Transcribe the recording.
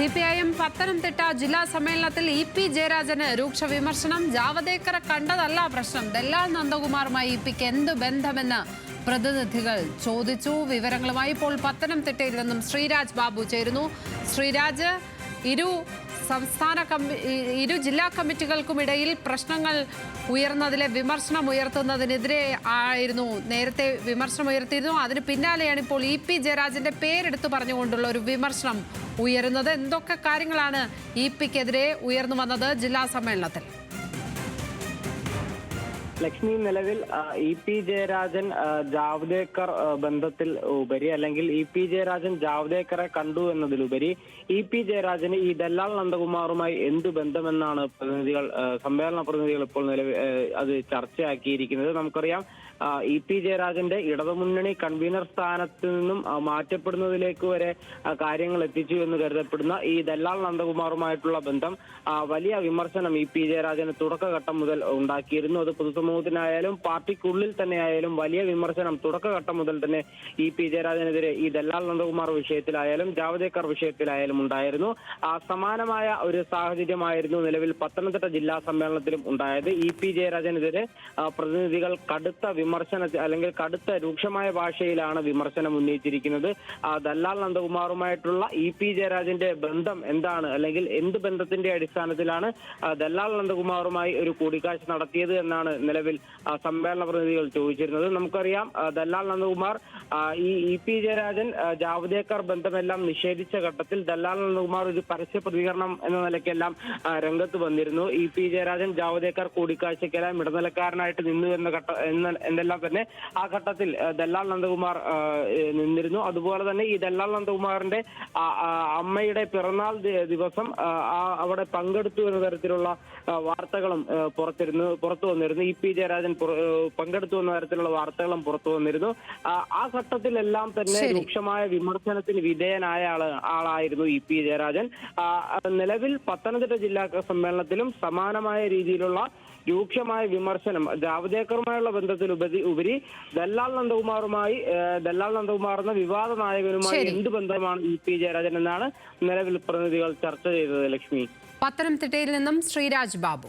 CPIM Pathanamthitta ജില്ലാ സമ്മേളനത്തിൽ EP. ജയരാജന് രൂക്ഷ വിമർശനം. ജാവദേക്കറെ കണ്ടതല്ല പ്രശ്നം, ദല്ലാൽ നന്ദകുമാറുമായി ഇ.പിക്ക് എന്ത് ബന്ധമെന്ന് പ്രതിനിധികൾ ചോദിച്ചു. വിവരങ്ങളുമായി ഇപ്പോൾ പത്തനംതിട്ടയിൽ നിന്നും ശ്രീരാജ് ബാബു ചേരുന്നു. ശ്രീരാജ്, ഇരു ജില്ലാ കമ്മിറ്റികൾക്കുമിടയിൽ പ്രശ്നങ്ങൾ ഉയർന്നതിലെ വിമർശനം ഉയർത്തുന്നതിനെതിരെ ആയിരുന്നു നേരത്തെ വിമർശനം ഉയർത്തിയിരുന്നു. അതിന് പിന്നാലെയാണ് ഇപ്പോൾ ഇ.പി. ജയരാജന്റെ പേരെടുത്തു പറഞ്ഞുകൊണ്ടുള്ള ഒരു വിമർശനം ഉയരുന്നത്. എന്തൊക്കെ കാര്യങ്ങളാണ് ഇ.പിക്കെതിരെ ഉയർന്നു വന്നത് ജില്ലാ സമ്മേളനത്തിൽ? ലക്ഷ്മി, നിലവിൽ ഇ.പി. ജയരാജൻ ജാവ്ദേക്കർ ബന്ധത്തിൽ ഉപരി, അല്ലെങ്കിൽ ഇ.പി. ജയരാജൻ ജാവ്ദേക്കറെ കണ്ടു എന്നതിലുപരി ഇ.പി. ജയരാജന് ഈ ദല്ലാൽ നന്ദകുമാറുമായി എന്ത് ബന്ധമെന്നാണ് സമ്മേളന പ്രതിനിധികൾ ഇപ്പോൾ അത് ചർച്ചയാക്കിയിരിക്കുന്നത്. നമുക്കറിയാം, ഇ.പി. ജയരാജന്റെ ഇടതുമുന്നണി കൺവീനർ സ്ഥാനത്ത് നിന്നും മാറ്റപ്പെടുന്നതിലേക്ക് വരെ കാര്യങ്ങൾ എത്തിച്ചു എന്ന് കരുതപ്പെടുന്ന ഈ ദല്ലാൽ നന്ദകുമാറുമായിട്ടുള്ള ബന്ധം വലിയ വിമർശനം ഇ.പി. ജയരാജന് തുടക്കഘട്ടം മുതൽ ഉണ്ടാക്കിയിരുന്നു. അത് പൊതുസമൂഹത്തിനായാലും പാർട്ടിക്കുള്ളിൽ തന്നെയായാലും വലിയ വിമർശനം തുടക്കഘട്ടം മുതൽ തന്നെ ഇ.പി. ജയരാജനെതിരെ ഈ ദല്ലാൽ നന്ദകുമാർ വിഷയത്തിലായാലും ജാവദേക്കർ വിഷയത്തിലായാലും ഉണ്ടായിരുന്നു. സമാനമായ ഒരു സാഹചര്യമായിരുന്നു നിലവിൽ പത്തനംതിട്ട ജില്ലാ സമ്മേളനത്തിലും ഉണ്ടായത്. ഇ.പി. ജയരാജനെതിരെ പ്രതിനിധികൾ കടുത്ത അല്ലെങ്കിൽ കടുത്ത രൂക്ഷമായ ഭാഷയിലാണ് വിമർശനം ഉന്നയിച്ചിരിക്കുന്നത്. ദല്ലാൽ നന്ദകുമാറുമായിട്ടുള്ള ഇ.പി. ജയരാജന്റെ ബന്ധം എന്താണ്, അല്ലെങ്കിൽ എന്ത് ബന്ധത്തിന്റെ അടിസ്ഥാനത്തിലാണ് ദല്ലാൽ നന്ദകുമാറുമായി ഒരു കൂടിക്കാഴ്ച നടത്തിയത് എന്നാണ് നിലവിൽ സമ്മേളന പ്രതിനിധികൾ ചോദിച്ചിരുന്നത്. നമുക്കറിയാം, ദല്ലാൽ നന്ദകുമാർ ഈ ഇ.പി. ജയരാജൻ ജാവദേക്കർ ബന്ധമെല്ലാം നിഷേധിച്ച ഘട്ടത്തിൽ ദല്ലാൽ നന്ദകുമാർ ഒരു പരസ്യ പ്രതികരണം എന്ന നിലയ്ക്കെല്ലാം രംഗത്ത് വന്നിരുന്നു. ഇ.പി. ജയരാജൻ ജാവദേക്കർ കൂടിക്കാഴ്ചയ്ക്കെല്ലാം ഇടനിലക്കാരനായിട്ട് നിന്നു എന്നെല്ലാം തന്നെ ആ ഘട്ടത്തിൽ ദല്ലാൽ നന്ദകുമാർ നിന്നിരുന്നു. അതുപോലെ തന്നെ ഈ ദല്ലാൽ നന്ദകുമാറിന്റെ അമ്മയുടെ പിറന്നാൾ ദിവസം അവിടെ പങ്കെടുത്തു എന്ന തരത്തിലുള്ള വാർത്തകളും പുറത്തു വന്നിരുന്നു. ഇ.പി. ജയരാജൻ പങ്കെടുത്തു എന്ന തരത്തിലുള്ള വാർത്തകളും പുറത്തു വന്നിരുന്നു. ആ ഘട്ടത്തിലെല്ലാം തന്നെ രൂക്ഷമായ വിമർശനത്തിന് വിധേയനായ ആളായിരുന്നു ഇ.പി. ജയരാജൻ. നിലവിൽ പത്തനംതിട്ട ജില്ലാ സമ്മേളനത്തിലും സമാനമായ രീതിയിലുള്ള രൂക്ഷമായ വിമർശനം ജാവദേക്കറുമായുള്ള ബന്ധത്തിൽ ഉപരി ദല്ലാൽ നന്ദകുമാർ എന്ന വിവാദ നായകനുമായി എന്ത് ബന്ധമാണ് ഇ.പി. ജയരാജൻ എന്നാണ് നിലവിൽ പ്രതിനിധികൾ ചർച്ച ചെയ്തത്. ലക്ഷ്മി, പത്തനംതിട്ടയിൽ നിന്നും ശ്രീരാജ് ബാബു.